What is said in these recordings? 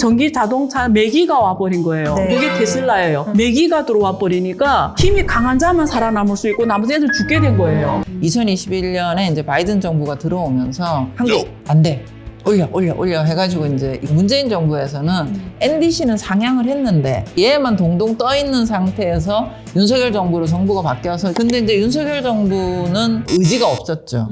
전기 자동차 매기가 와버린 거예요. 네. 그게 테슬라예요. 매기가 들어와 버리니까 힘이 강한 자만 살아남을 수 있고 나머지 애들 죽게 된 거예요. 2021년에 이제 바이든 정부가 들어오면서 한국 안 돼. 올려 해가지고 이제 문재인 정부에서는 NDC는 상향을 했는데 얘만 동동 떠 있는 상태에서 윤석열 정부로 정부가 바뀌어서 근데 이제 윤석열 정부는 의지가 없었죠.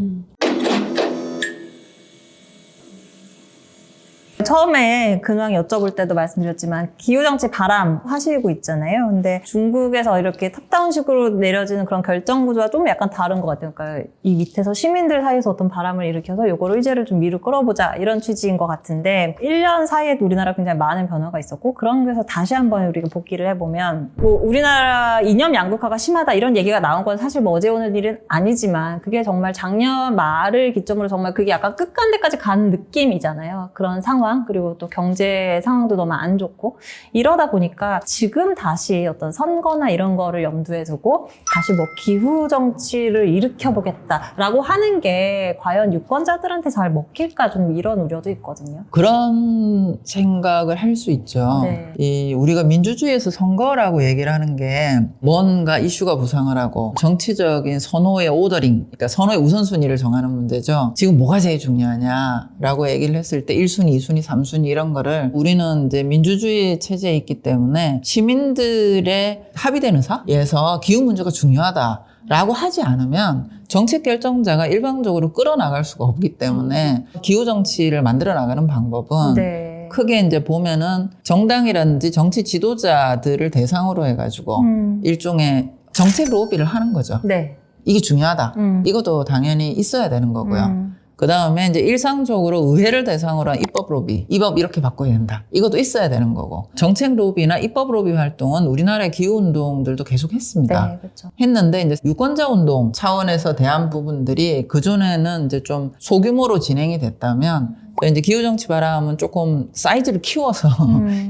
처음에 근황 여쭤볼 때도 말씀드렸지만 기후정치 바람 하시고 있잖아요. 근데 중국에서 이렇게 탑다운식으로 내려지는 그런 결정 구조와 좀 약간 다른 것 같아요. 그러니까 이 밑에서 시민들 사이에서 어떤 바람을 일으켜서 요거를 의제를 좀 위로 끌어보자 이런 취지인 것 같은데 1년 사이에 우리나라 굉장히 많은 변화가 있었고 그런 거에서 다시 한번 우리가 복기를 해보면 뭐 우리나라 이념 양극화가 심하다 이런 얘기가 나온 건 사실 뭐 어제 오늘 일은 아니지만 그게 정말 작년 말을 기점으로 정말 그게 약간 끝간데까지 가는 느낌이잖아요. 그런 상황 그리고 또 경제 상황도 너무 안 좋고 이러다 보니까 지금 다시 어떤 선거나 이런 거를 염두에 두고 다시 뭐 기후 정치를 일으켜보겠다라고 하는 게 과연 유권자들한테 잘 먹힐까 좀 이런 우려도 있거든요. 그런 생각을 할 수 있죠. 네. 우리가 민주주의에서 선거라고 얘기를 하는 게 뭔가 이슈가 부상을 하고 정치적인 선호의 오더링, 그러니까 선호의 우선순위를 정하는 문제죠. 지금 뭐가 제일 중요하냐라고 얘기를 했을 때 1순위, 2순위, 3순위 이런 거를 우리는 이제 민주주의 체제에 있기 때문에 시민들의 합의된 의사에서 기후 문제가 중요하다라고 하지 않으면 정책 결정자가 일방적으로 끌어나갈 수가 없기 때문에 기후 정치를 만들어 나가는 방법은 네. 크게 이제 보면은 정당이라든지 정치 지도자들을 대상으로 해가지고 일종의 정책 로비를 하는 거죠. 네. 이게 중요하다. 이것도 당연히 있어야 되는 거고요. 그 다음에 이제 일상적으로 의회를 대상으로 한 입법 로비. 이 법 이렇게 바꿔야 된다. 이것도 있어야 되는 거고. 정책 로비나 입법 로비 활동은 우리나라의 기후운동들도 계속 했습니다. 네, 그렇죠. 했는데 이제 유권자 운동 차원에서 대한 부분들이 그전에는 이제 좀 소규모로 진행이 됐다면 이제 기후정치 바람은 조금 사이즈를 키워서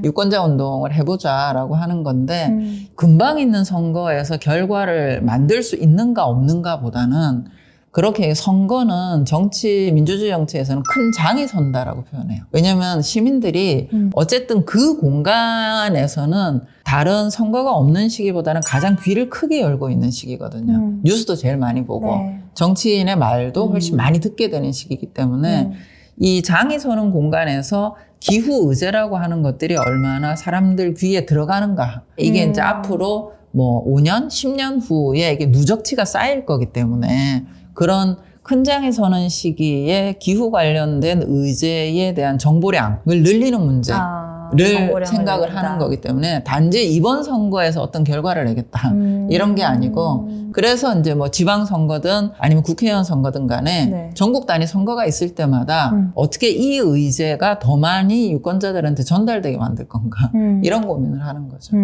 유권자 운동을 해보자라고 하는 건데 금방 있는 선거에서 결과를 만들 수 있는가 없는가 보다는 그렇게 선거는 정치, 민주주의 정치에서는 큰 장이 선다라고 표현해요. 왜냐하면 시민들이 어쨌든 그 공간에서는 다른 선거가 없는 시기보다는 가장 귀를 크게 열고 있는 시기거든요. 뉴스도 제일 많이 보고 네. 정치인의 말도 훨씬 많이 듣게 되는 시기이기 때문에 이 장이 서는 공간에서 기후 의제라고 하는 것들이 얼마나 사람들 귀에 들어가는가. 이게 이제 앞으로 뭐 5년, 10년 후에 이게 누적치가 쌓일 거기 때문에 그런 큰 장이 서는 시기에 기후 관련된 의제에 대한 정보량을 늘리는 문제를 생각을 하는 거기 때문에 단지 이번 선거에서 어떤 결과를 내겠다 이런 게 아니고 그래서 이제 뭐 지방선거든 아니면 국회의원 선거든 간에 네. 전국 단위 선거가 있을 때마다 어떻게 이 의제가 더 많이 유권자들한테 전달되게 만들 건가 이런 고민을 하는 거죠.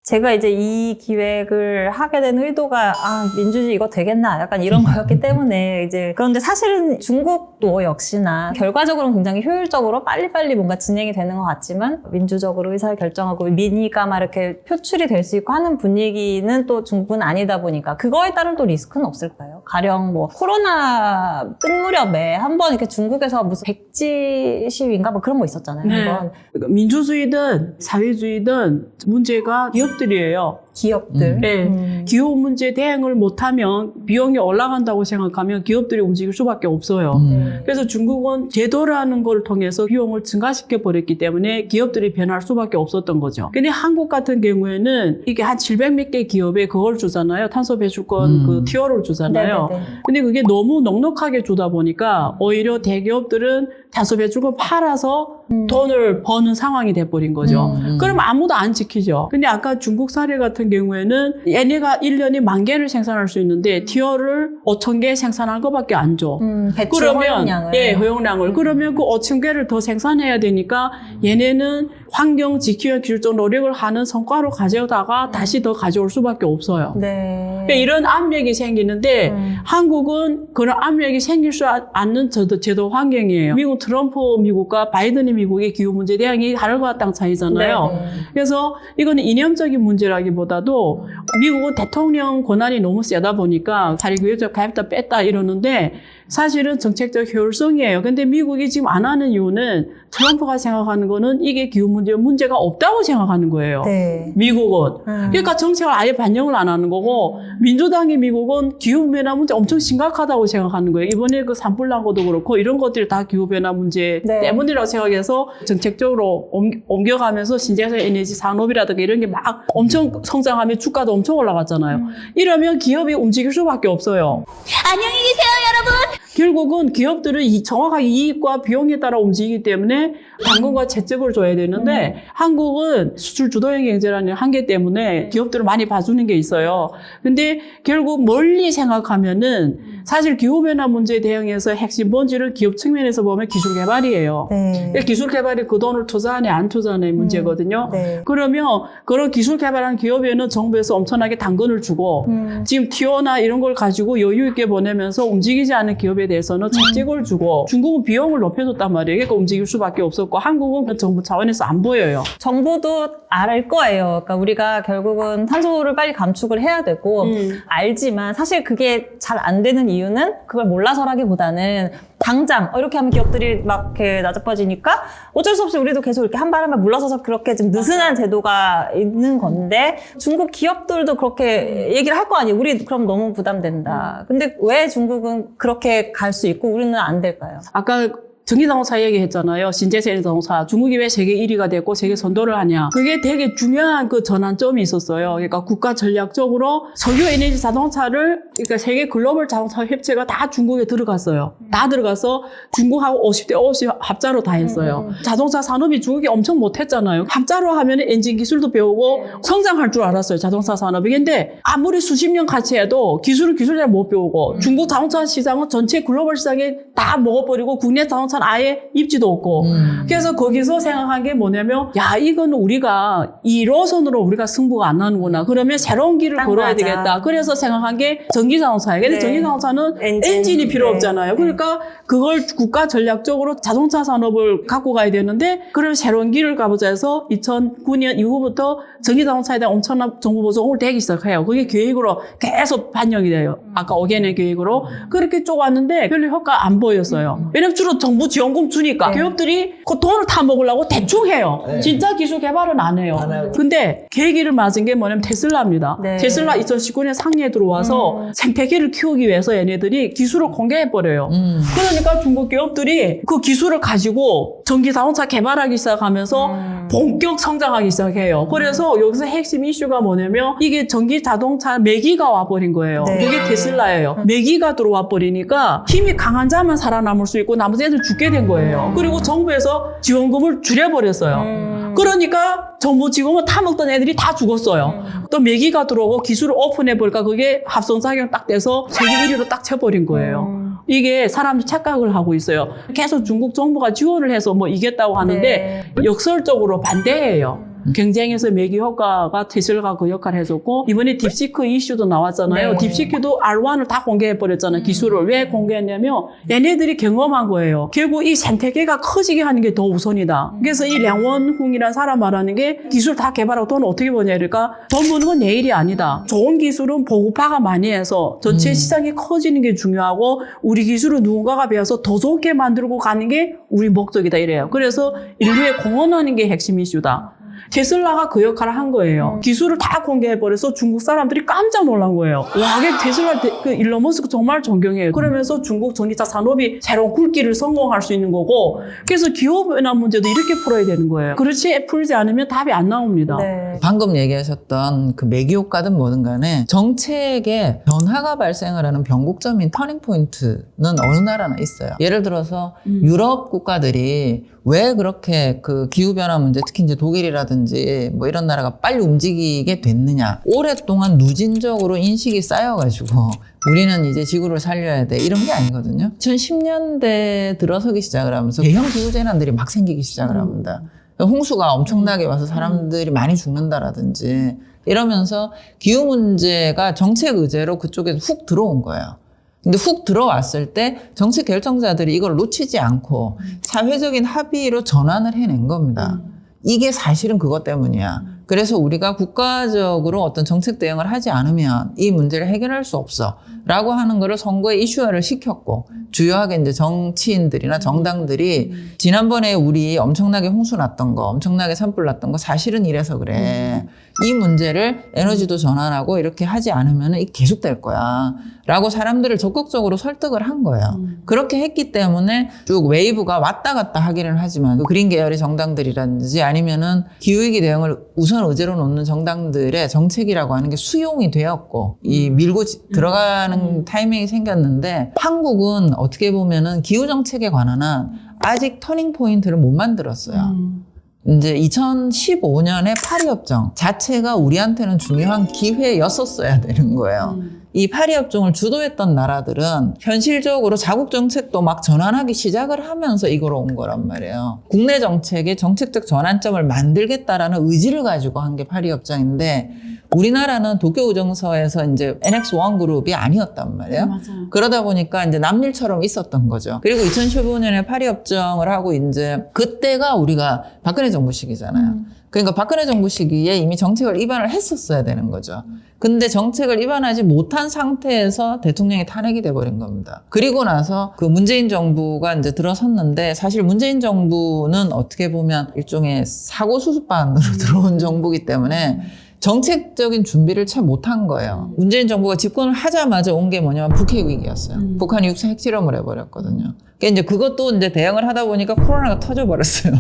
제가 이제 이 기획을 하게 된 의도가 민주주의 이거 되겠나 약간 이런 거였기 때문에 이제 그런데 사실은 중국도 역시나 결과적으로는 굉장히 효율적으로 빨리빨리 뭔가 진행이 되는 것 같지만 민주적으로 의사를 결정하고 민의가 막 이렇게 표출이 될 수 있고 하는 분위기는 또 중국은 아니다 보니까 그거에 따른 또 리스크는 없을까요? 가령 뭐 코로나 끝 무렵에 한번 이렇게 중국에서 무슨 백지 시위인가 뭐 그런 거 있었잖아요. 네. 한번 민주주의든 사회주의든 문제가 기업들이에요. 기업들. 네. 기후 문제 대응을 못하면 비용이 올라간다고 생각하면 기업들이 움직일 수밖에 없어요. 그래서 중국은 제도라는 걸 통해서 비용을 증가시켜 버렸기 때문에 기업들이 변할 수밖에 없었던 거죠. 근데 한국 같은 경우에는 이게 한 700 몇 개 기업에 그걸 주잖아요. 탄소 배출권 그 티어를 주잖아요. 네네네. 근데 그게 너무 넉넉하게 주다 보니까 오히려 대기업들은 탄소 배출권 팔아서 돈을 버는 상황이 돼버린 거죠. 그럼 아무도 안 지키죠. 근데 아까 중국 사례 같은 경우에는 얘네가 1년에 10,000개를 생산할 수 있는데 티어를 5,000개 생산할 것밖에 안 줘. 배출 그러면 허용량을. 예, 허용량을. 그러면 그 5,000개를 더 생산해야 되니까 얘네는 환경 지키기 길정 노력을 하는 성과로 가져다가 다시 더 가져올 수밖에 없어요. 네. 그러니까 이런 압력이 생기는데 한국은 그런 압력이 생길 수 않는 제도 환경이에요. 미국 트럼프 미국과 바이든 미국의 기후 문제 대응이 하늘과 땅 차이잖아요. 네네. 그래서 이거는 이념적인 문제라기보다도 미국은 대통령 권한이 너무 세다 보니까 자리 교역적 가입다 뺐다 이러는데 사실은 정책적 효율성이에요. 근데 미국이 지금 안 하는 이유는 트럼프가 생각하는 거는 이게 기후 문제가 없다고 생각하는 거예요. 네. 미국은. 그러니까 정책을 아예 반영을 안 하는 거고 민주당의 미국은 기후변화 문제 엄청 심각하다고 생각하는 거예요. 이번에 그 산불 난 것도 그렇고 이런 것들이 다 기후변화 문제 네. 때문이라고 생각해서 정책적으로 옮겨가면서 신재생 에너지 산업이라든가 이런 게 막 엄청 성장하며 주가도 엄청 올라갔잖아요. 이러면 기업이 움직일 수밖에 없어요. 안녕히 계세요, 여러분. 결국은 기업들은 정확하게 이익과 비용에 따라 움직이기 때문에 당근과 채찍을 줘야 되는데 한국은 수출 주도형 경제라는 한계 때문에 기업들을 많이 봐주는 게 있어요. 근데 결국 멀리 생각하면은 사실 기후변화 문제에 대응해서 핵심 본질은 기업 측면에서 보면 기술 개발이에요. 네. 기술 개발이 그 돈을 투자하네 안 투자하네 문제거든요. 네. 그러면 그런 기술 개발한 기업에는 정부에서 엄청나게 당근을 주고 지금 티오나 이런 걸 가지고 여유 있게 보내면서 움직이지 않는 기업에 대해서는 채찍을 주고 중국은 비용을 높여줬단 말이에요. 그러니까 움직일 수밖에 없었고 한국은 정부 차원에서 안 보여요. 정부도 알 거예요. 그러니까 우리가 결국은 탄소를 빨리 감축을 해야 되고 알지만 사실 그게 잘 안 되는 이유는 그걸 몰라서라기보다는 당장 이렇게 하면 기업들이 막 이렇게 나자빠지니까 어쩔 수 없이 우리도 계속 이렇게 한 발 한 발 물러서서 그렇게 좀 느슨한 제도가 있는 건데 중국 기업들도 그렇게 얘기를 할 거 아니에요. 우리 그럼 너무 부담된다. 근데 왜 중국은 그렇게 갈 수 있고 우리는 안 될까요? 아까 전기자동차 얘기했잖아요. 신재생 자동차. 중국이 왜 세계 1위가 됐고 세계 선도를 하냐. 그게 되게 중요한 그 전환점이 있었어요. 그러니까 국가 전략적으로 석유 에너지 자동차를 그러니까 세계 글로벌 자동차 협체가 다 중국에 들어갔어요. 다 들어가서 중국하고 50대 50 합자로 다 했어요. 자동차 산업이 중국이 엄청 못했잖아요. 합자로 하면 엔진 기술도 배우고 성장할 줄 알았어요. 자동차 산업이. 근데 아무리 수십 년 같이 해도 기술은 기술대로 못 배우고 중국 자동차 시장은 전체 글로벌 시장에 다 먹어버리고 국내 자동차 아예 입지도 없고 그래서 거기서 생각한 게 뭐냐면 야 이거는 우리가 1호선으로 우리가 승부가 안 나는구나. 그러면 새로운 길을 걸어야 맞아. 되겠다. 그래서 생각한 게 전기자동차예요. 근데 네. 전기자동차는 엔진. 엔진이 필요 네. 없잖아요. 그러니까 그걸 국가 전략적으로 자동차 산업을 갖고 가야 되는데 그러면 새로운 길을 가보자 해서 2009년 이후부터 전기자동차에 대한 엄청난 정부 보조금을 대기 시작해요. 그게 계획으로 계속 반영이 돼요. 아까 5개년 계획으로 그렇게 쭉 왔는데 별로 효과 안 보였어요. 왜냐면 주로 정부 지원금 주니까 네. 기업들이 그 돈을 타 먹으려고 대충 해요. 네. 진짜 기술 개발은 안 해요. 안 하고. 근데 계기를 맞은 게 뭐냐면 테슬라입니다. 네. 테슬라 2019년 상해에 들어와서 생태계를 키우기 위해서 얘네들이 기술을 공개해버려요. 그러니까 중국 기업들이 그 기술을 가지고 전기 자동차 개발하기 시작하면서 본격 성장하기 시작해요. 그래서 여기서 핵심 이슈가 뭐냐면 이게 전기 자동차 매기가 와버린 거예요. 네. 그게 테슬라예요. 매기가 들어와 버리니까 힘이 강한 자만 살아남을 수 있고 나머지 애들 죽게 된 거예요. 그리고 정부에서 지원금을 줄여버렸어요. 그러니까 정부 지원금을 타먹던 애들이 다 죽었어요. 또 매기가 들어오고 기술을 오픈해버리니까 그게 합성작용 딱 돼서 세계 1위로 딱 쳐버린 거예요. 이게 사람들이 착각을 하고 있어요. 계속 중국 정부가 지원을 해서 뭐 이겼다고 하는데 네. 역설적으로 반대예요. 경쟁에서 매기 효과가 테슬라가 그 역할을 해줬고 이번에 딥시크 이슈도 나왔잖아요. 네. 딥시크도 R1을 다 공개해버렸잖아요. 기술을. 왜 공개했냐면 얘네들이 경험한 거예요. 결국 이 생태계가 커지게 하는 게 더 우선이다. 그래서 이 량원흥이라는 사람 말하는 게 기술 다 개발하고 돈을 어떻게 버냐 이러니까 돈 버는 건 내일이 아니다. 좋은 기술은 보급화가 많이 해서 전체 시장이 커지는 게 중요하고 우리 기술을 누군가가 배워서 더 좋게 만들고 가는 게 우리 목적이다 이래요. 그래서 인류에 공헌하는 게 핵심 이슈다. 테슬라가 그 역할을 한 거예요. 기술을 다 공개해버려서 중국 사람들이 깜짝 놀란 거예요. 와, 테슬라 그 일론 머스크 정말 존경해요. 그러면서 중국 전기차 산업이 새로운 굴기를 성공할 수 있는 거고 그래서 기후변화 문제도 이렇게 풀어야 되는 거예요. 그렇지 풀지 않으면 답이 안 나옵니다. 네. 방금 얘기하셨던 그 매기 효과든 뭐든 간에 정책에 변화가 발생을 하는 변곡점인 터닝 포인트는 어느 나라나 있어요. 예를 들어서 유럽 국가들이 왜 그렇게 그 기후변화 문제, 특히 이제 독일이라든지 뭐 이런 나라가 빨리 움직이게 됐느냐. 오랫동안 누진적으로 인식이 쌓여가지고 우리는 이제 지구를 살려야 돼. 이런 게 아니거든요. 2010년대 들어서기 시작을 하면서 대형 기후재난들이 막 생기기 시작을 합니다. 홍수가 엄청나게 와서 사람들이 많이 죽는다라든지 이러면서 기후 문제가 정책 의제로 그쪽에 훅 들어온 거예요. 근데 훅 들어왔을 때 정책 결정자들이 이걸 놓치지 않고 사회적인 합의로 전환을 해낸 겁니다. 이게 사실은 그것 때문이야. 그래서 우리가 국가적으로 어떤 정책 대응을 하지 않으면 이 문제를 해결할 수 없어. 라고 하는 거를 선거에 이슈화를 시켰고, 주요하게 이제 정치인들이나 정당들이 지난번에 우리 엄청나게 홍수 났던 거, 엄청나게 산불 났던 거 사실은 이래서 그래. 이 문제를 에너지도 전환하고 이렇게 하지 않으면 이게 계속될 거야. 라고 사람들을 적극적으로 설득을 한 거예요. 그렇게 했기 때문에 쭉 웨이브가 왔다 갔다 하기는 하지만 그린 계열의 정당들이라든지 아니면은 기후위기 대응을 우선 의제로 놓는 정당들의 정책이라고 하는 게 수용이 되었고 이 밀고 들어가는 타이밍이 생겼는데 한국은 어떻게 보면은 기후 정책에 관한 한 아직 터닝 포인트를 못 만들었어요. 이제 2015년에 파리협정 자체가 우리한테는 중요한 기회였었어야 되는 거예요. 이 파리협정을 주도했던 나라들은 현실적으로 자국 정책도 막 전환하기 시작을 하면서 이걸 온 거란 말이에요. 국내 정책의 정책적 전환점을 만들겠다라는 의지를 가지고 한 게 파리협정인데 우리나라는 도쿄우정서에서 이제 NX1 그룹이 아니었단 말이에요. 맞아요. 그러다 보니까 이제 남일처럼 있었던 거죠. 그리고 2015년에 파리협정을 하고 이제 그때가 우리가 박근혜 정부 시기잖아요. 그러니까 박근혜 정부 시기에 이미 정책을 입안을 했었어야 되는 거죠. 근데 정책을 입안하지 못한 상태에서 대통령이 탄핵이 돼버린 겁니다. 그리고 나서 그 문재인 정부가 이제 들어섰는데 사실 문재인 정부는 어떻게 보면 일종의 사고 수습반으로 들어온 정부이기 때문에 정책적인 준비를 참 못한 거예요. 문재인 정부가 집권을 하자마자 온 게 뭐냐면 북핵 위기였어요. 북한이 육사 핵실험을 해버렸거든요. 그러니까 이제 그것도 이제 대응을 하다 보니까 코로나가 터져버렸어요.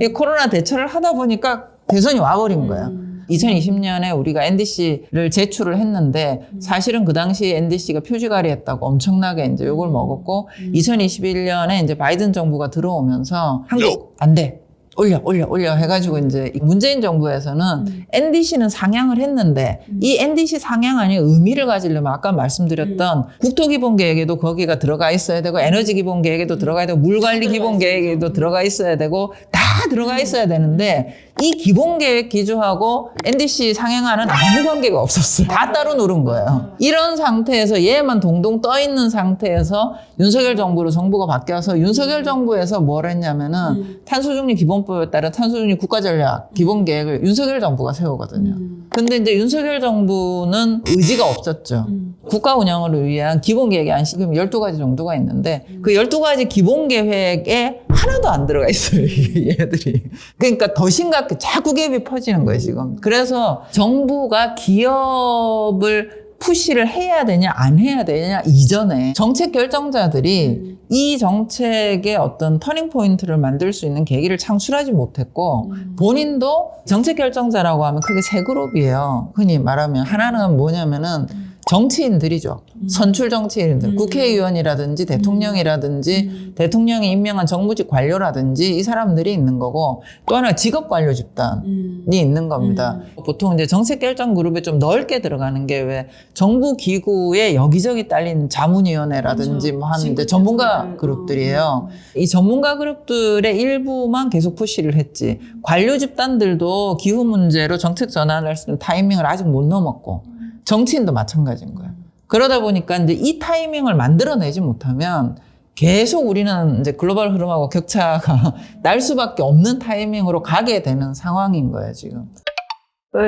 이 코로나 대처를 하다 보니까 대선이 와버린 거예요. 2020년에 우리가 NDC를 제출을 했는데 사실은 그 당시 NDC가 표지가리 했다고 엄청나게 이제 욕을 먹었고 2021년에 이제 바이든 정부가 들어오면서 한국 안 돼. 올려 해가지고 이제 문재인 정부에서는 NDC는 상향을 했는데 이 NDC 상향안이 의미를 가지려면 아까 말씀드렸던 국토기본계획에도 거기가 들어가 있어야 되고 에너지기본계획에도 들어가야 되고 물관리기본계획에도 들어가 있어야 되고 다 들어가 있어야 되는데 이 기본계획 기조하고 NDC 상향안은 아무 관계가 없었어요. 다 따로 누른 거예요. 이런 상태에서 얘만 동동 떠 있는 상태에서 윤석열 정부로 정부가 바뀌어서 윤석열 정부에서 뭘 했냐면은 탄소중립 기본법에 따른 탄소중립 국가전략 기본계획을 윤석열 정부가 세우거든요. 근데 이제 윤석열 정부는 의지가 없었죠. 국가 운영을 위한 기본계획이 한 지금 12가지 정도가 있는데 그 12가지 기본계획에 하나도 안 들어가 있어요, 얘들이. 그러니까 더 심각해. 자꾸 갭이 퍼지는 거예요, 지금. 그래서 정부가 기업을 푸시를 해야 되냐 안 해야 되냐 이전에 정책 결정자들이 이 정책의 어떤 터닝 포인트를 만들 수 있는 계기를 창출하지 못했고 본인도 정책 결정자라고 하면 크게 세 그룹이에요. 흔히 말하면 하나는 뭐냐면은 정치인들이죠. 선출 정치인들, 국회의원이라든지 대통령이라든지 대통령이 임명한 정부직 관료라든지 이 사람들이 있는 거고 또 하나 직업 관료 집단이 있는 겁니다. 보통 이제 정책 결정 그룹에 좀 넓게 들어가는 게 왜 정부 기구에 여기저기 딸린 자문위원회라든지 뭐 하는 이제 전문가 그룹들이에요. 이 전문가 그룹들의 일부만 계속 푸시를 했지. 관료 집단들도 기후 문제로 정책 전환을 할 수 있는 타이밍을 아직 못 넘었고 정치인도 마찬가지인 거예요. 그러다 보니까 이제 이 타이밍을 만들어내지 못하면 계속 우리는 이제 글로벌 흐름하고 격차가 날 수밖에 없는 타이밍으로 가게 되는 상황인 거예요, 지금.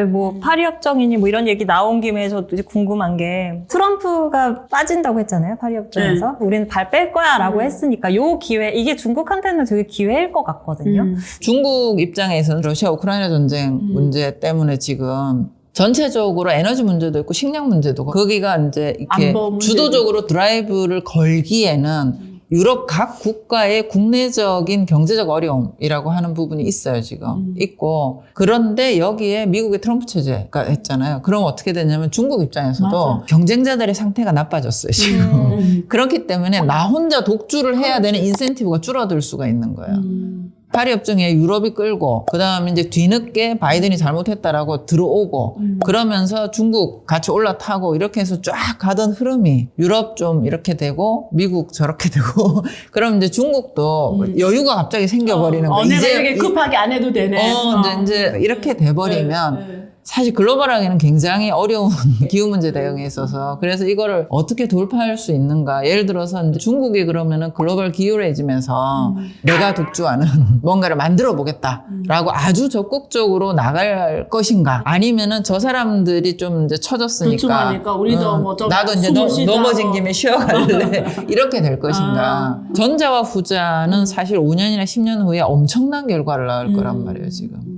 뭐 파리협정이니 뭐 이런 얘기 나온 김에 저도 이제 궁금한 게 트럼프가 빠진다고 했잖아요, 파리협정에서. 우리는 발 뺄 거야 라고 했으니까 요 기회, 이게 중국한테는 되게 기회일 것 같거든요. 중국 입장에서는 러시아 우크라이나 전쟁 문제 때문에 지금 전체적으로 에너지 문제도 있고 식량 문제도 거기가 이제 이렇게 주도적으로 드라이브를 걸기에는 유럽 각 국가의 국내적인 경제적 어려움이라고 하는 부분이 있어요, 지금. 있고. 그런데 여기에 미국의 트럼프 체제가 했잖아요. 그럼 어떻게 되냐면 중국 입장에서도 맞아. 경쟁자들의 상태가 나빠졌어요, 지금. 그렇기 때문에 나 혼자 독주를 해야 되는 인센티브가 줄어들 수가 있는 거예요. 파리협정에 유럽이 끌고 그다음에 이제 뒤늦게 바이든이 잘못했다라고 들어오고 그러면서 중국 같이 올라타고 이렇게 해서 쫙 가던 흐름이 유럽 좀 이렇게 되고 미국 저렇게 되고 그럼 이제 중국도 여유가 갑자기 생겨버리는 거예요. 내가 이렇게 급하게 안 해도 되네. 이제 이렇게 돼버리면 사실 글로벌하게는 굉장히 어려운 기후 문제 대응에 있어서 그래서 이거를 어떻게 돌파할 수 있는가. 예를 들어서 이제 중국이 그러면은 글로벌 기후 레짐에서 내가 독주하는 뭔가를 만들어 보겠다라고 아주 적극적으로 나갈 것인가. 아니면은 저 사람들이 좀 이제 처졌으니까 주춤하니까 우리도 뭐 좀 나도 이제 숨을 쉬자. 넘어진 김에 쉬어갈래. 이렇게 될 것인가. 전자와 후자는 사실 5년이나 10년 후에 엄청난 결과를 낳을 거란 말이에요, 지금.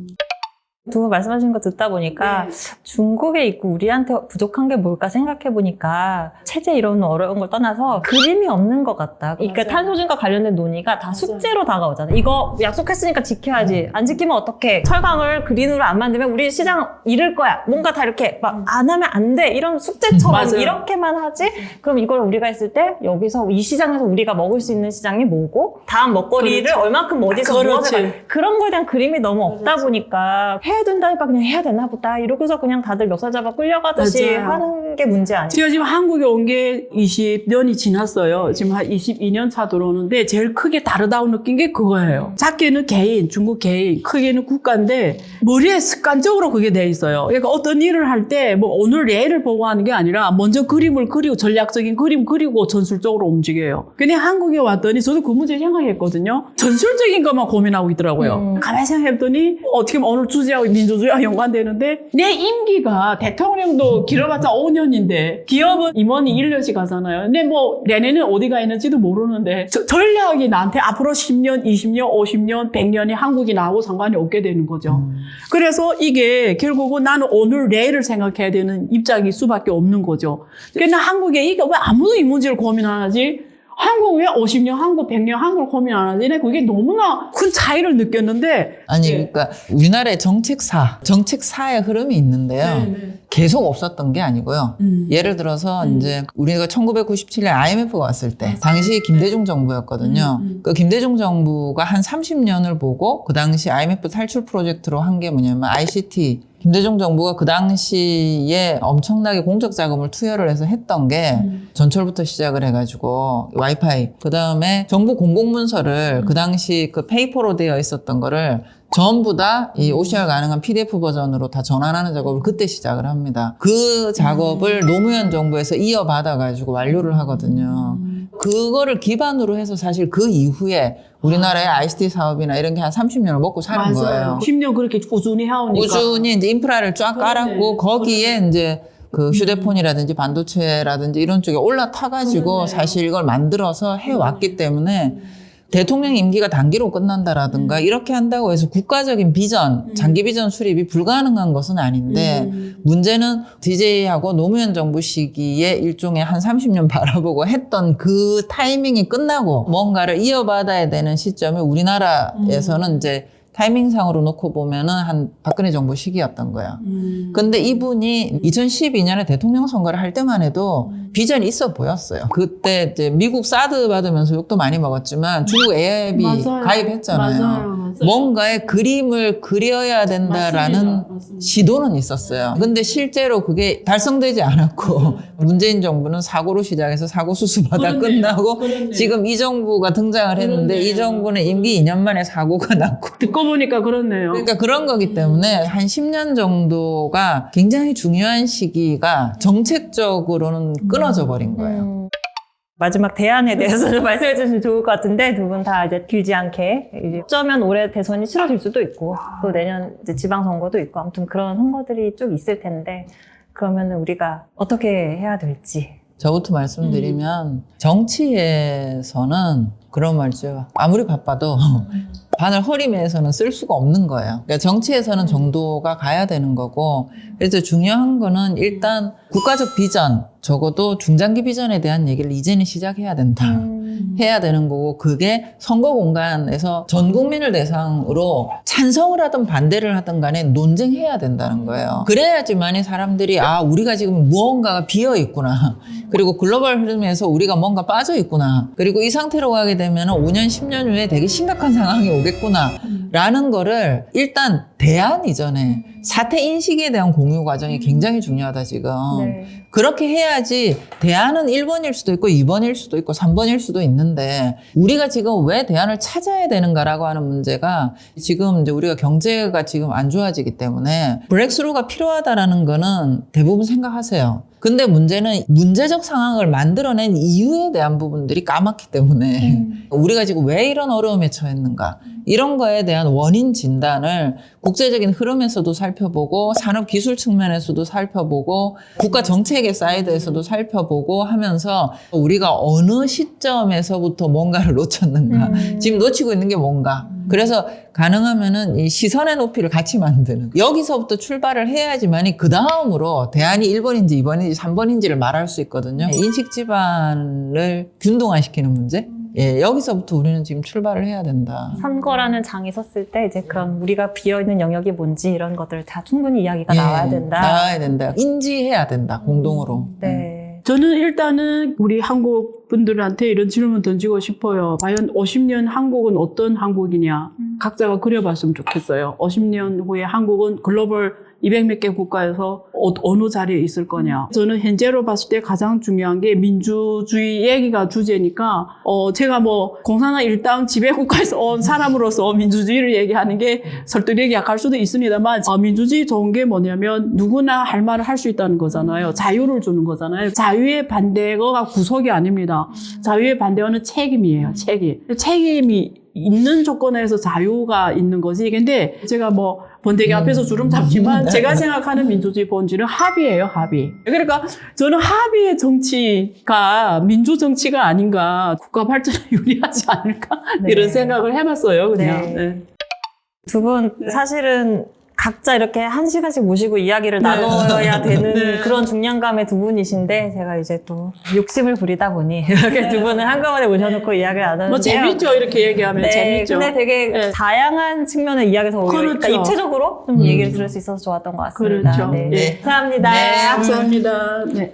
두 분 말씀하신 거 듣다 보니까 중국에 있고 우리한테 부족한 게 뭘까 생각해 보니까 체제 이런 어려운 걸 떠나서 그림이 없는 것 같다. 그러니까 탄소중과 관련된 논의가 다 숙제로 다가오잖아요. 이거 약속했으니까 지켜야지. 안 지키면 어떡해. 철강을 그린으로 안 만들면 우리 시장 잃을 거야. 뭔가 다 이렇게 막 안 하면 안 돼. 이런 숙제처럼 맞아요. 이렇게만 하지? 그럼 이걸 우리가 했을 때 여기서 이 시장에서 우리가 먹을 수 있는 시장이 뭐고 다음 먹거리를 그렇지. 얼만큼 어디서 그렇지. 무엇을 그런 거에 대한 그림이 너무 없다 보니까 해야 된다니까 그냥 해야 되나 보다 이러고서 그냥 다들 멱살 잡아 끌려가듯이 맞아요. 하는 게 문제 아니에요. 제가 지금 한국에 온 게 20년이 지났어요. 지금 한 22년 차 들어오는데 제일 크게 다르다고 느낀 게 그거예요. 작게는 개인, 중국 개인, 크게는 국가인데 머리에 습관적으로 그게 돼 있어요. 그러니까 어떤 일을 할 때 뭐 오늘 내일을 보고 하는 게 아니라 먼저 그림을 그리고 전략적인 그림 그리고 전술적으로 움직여요. 근데 한국에 왔더니 저도 그 문제 생각했거든요. 전술적인 것만 고민하고 있더라고요. 가만히 생각해봤더니 어떻게 보면 오늘 주제하고 민주주의와 연관되는데 내 임기가 대통령도 길어봤자 5년인데 기업은 임원이 1년씩 가잖아요. 근데 뭐 내년에 어디 가 있는지도 모르는데 전략이 나한테 앞으로 10년, 20년, 50년, 100년이 한국이 나하고 상관이 없게 되는 거죠. 그래서 이게 결국은 나는 오늘 내일을 생각해야 되는 입장일 수밖에 없는 거죠. 그러니까 한국에 이게 왜 아무도 이 문제를 고민 안 하지? 한국 왜 50년, 한국 100년, 한국을 고민 안 하지? 내 그게 너무나 큰 차이를 느꼈는데. 아니, 예. 그러니까 우리나라의 정책사의 흐름이 있는데요. 네. 계속 없었던 게 아니고요. 예를 들어서 이제 우리가 1997년 IMF가 왔을 때 당시 김대중 정부였거든요. 그 김대중 정부가 한 30년을 보고 그 당시 IMF 탈출 프로젝트로 한 게 뭐냐면 ICT. 김대중 정부가 그 당시에 엄청나게 공적 자금을 투여를 해서 했던 게 전철부터 시작을 해가지고 와이파이, 그 다음에 정부 공공문서를 그 당시 그 페이퍼로 되어 있었던 거를 전부 다 이 OCR 가능한 PDF 버전으로 다 전환하는 작업을 그때 시작을 합니다. 그 작업을 노무현 정부에서 이어받아가지고 완료를 하거든요. 그거를 기반으로 해서 사실 그 이후에 우리나라의 ICT 사업이나 이런 게 한 30년을 먹고 사는 거예요. 10년 그렇게 꾸준히 해오니까. 꾸준히 이제 인프라를 쫙 깔았고 거기에 이제 그 휴대폰이라든지 반도체라든지 이런 쪽에 올라타가지고 사실 이걸 만들어서 해왔기 때문에 대통령 임기가 단기로 끝난다라든가 이렇게 한다고 해서 국가적인 비전, 장기 비전 수립이 불가능한 것은 아닌데 문제는 DJ하고 노무현 정부 시기에 일종의 한 30년 바라보고 했던 그 타이밍이 끝나고 뭔가를 이어받아야 되는 시점이 우리나라에서는 이제 타이밍상으로 놓고 보면은 한 박근혜 정부 시기였던 거야. 근데 이분이 2012년에 대통령 선거를 할 때만 해도 비전이 있어 보였어요. 그때 이제 미국 사드 받으면서 욕도 많이 먹었지만 중국 AIB 맞아요. 가입했잖아요. 맞아요. 뭔가의 그림을 그려야 된다라는 맞습니다. 시도는 있었어요. 근데 실제로 그게 달성되지 않았고 문재인 정부는 사고로 시작해서 사고 수습하다 그렇네요. 끝나고 그렇네요. 지금 이 정부가 등장을 했는데 그렇네요. 이 정부는 임기 2년 만에 사고가 났고 듣고 보니까 그렇네요. 그러니까 그런 거기 때문에 한 10년 정도가 굉장히 중요한 시기가 정책적으로는 끊어져 버린 거예요. 마지막 대안에 대해서 좀 말씀해 주시면 좋을 것 같은데 두 분 다 이제 길지 않게 이제 어쩌면 올해 대선이 치러질 수도 있고 또 내년 이제 지방선거도 있고 아무튼 그런 선거들이 쭉 있을 텐데 그러면 우리가 어떻게 해야 될지. 저부터 말씀드리면 정치에서는 그런 말이죠. 아무리 바빠도 바늘 허리매에서는 쓸 수가 없는 거예요. 그러니까 정치에서는 정도가 가야 되는 거고 그래서 중요한 거는 일단 국가적 비전, 적어도 중장기 비전에 대한 얘기를 이제는 시작해야 된다. 해야 되는 거고 그게 선거 공간에서 전 국민을 대상으로 찬성을 하든 반대를 하든 간에 논쟁해야 된다는 거예요. 그래야지만이 사람들이 아 우리가 지금 무언가가 비어 있구나. 그리고 글로벌 흐름에서 우리가 뭔가 빠져 있구나. 그리고 이 상태로 가게 되면 5년, 10년 후에 되게 심각한 상황이 오겠구나 라는 거를 일단 대안 이전에 사태 인식에 대한 공유 과정이 굉장히 중요하다 지금. 네. 그렇게 해야지 대안은 1번일 수도 있고 2번일 수도 있고 3번일 수도 있는데 우리가 지금 왜 대안을 찾아야 되는가라고 하는 문제가 지금 이제 우리가 경제가 지금 안 좋아지기 때문에 브렉스루가 필요하다라는 거는 대부분 생각하세요. 근데 문제는 문제적 상황을 만들어낸 이유에 대한 부분들이 까맣기 때문에 우리가 지금 왜 이런 어려움에 처했는가 이런 거에 대한 원인 진단을 국제적인 흐름에서도 살펴보고 산업기술 측면에서도 살펴보고 국가 정책의 사이드에서도 살펴보고 하면서 우리가 어느 시점에서부터 뭔가를 놓쳤는가 지금 놓치고 있는 게 뭔가 그래서 가능하면은 이 시선의 높이를 같이 만드는 여기서부터 출발을 해야지만이 그 다음으로 대안이 1번인지 2번인지 3번인지를 말할 수 있거든요. 인식 기반을 균등화시키는 문제? 예, 여기서부터 우리는 지금 출발을 해야 된다. 선거라는 장이 섰을 때 이제 그런 우리가 비어있는 영역이 뭔지 이런 것들 다 충분히 이야기가 나와야 된다. 나와야 된다. 인지해야 된다. 공동으로. 네. 저는 일단은 우리 한국 분들한테 이런 질문 던지고 싶어요. 과연 50년 한국은 어떤 한국이냐. 각자가 그려봤으면 좋겠어요. 50년 후에 한국은 글로벌 200몇 개 국가에서 어느 자리에 있을 거냐. 저는 현재로 봤을 때 가장 중요한 게 민주주의 얘기가 주제니까 제가 뭐 공산당 일당 지배국가에서 온 사람으로서 민주주의를 얘기하는 게 설득력이 약할 수도 있습니다만 민주주의 좋은 게 뭐냐면 누구나 할 말을 할 수 있다는 거잖아요. 자유를 주는 거잖아요. 자유의 반대가 구속이 아닙니다. 자유의 반대어는 책임이에요. 책임이 있는 조건에서 자유가 있는 거지. 근데 제가 뭐 번데기 앞에서 주름 잡지만 제가 생각하는 민주주의 본질은 합의예요, 합의. 그러니까 저는 합의의 정치가 민주 정치가 아닌가, 국가 발전에 유리하지 않을까 네. 이런 생각을 해봤어요, 그냥. 네. 네. 두 분 사실은 각자 이렇게 한 시간씩 모시고 이야기를 나눠야 되는 네. 그런 중량감의 두 분이신데 제가 이제 또 욕심을 부리다 보니 이렇게 두 분을 한꺼번에 모셔놓고 이야기를 나누는데요. 뭐 재밌죠, 이렇게 얘기하면 네, 재밌죠. 근데 되게 네. 다양한 측면의 이야기에서 오히려 그렇죠. 그러니까 입체적으로 좀 얘기를 들을 수 있어서 좋았던 것 같습니다. 그렇죠. 네. 네. 감사합니다. 네, 감사합니다. 네.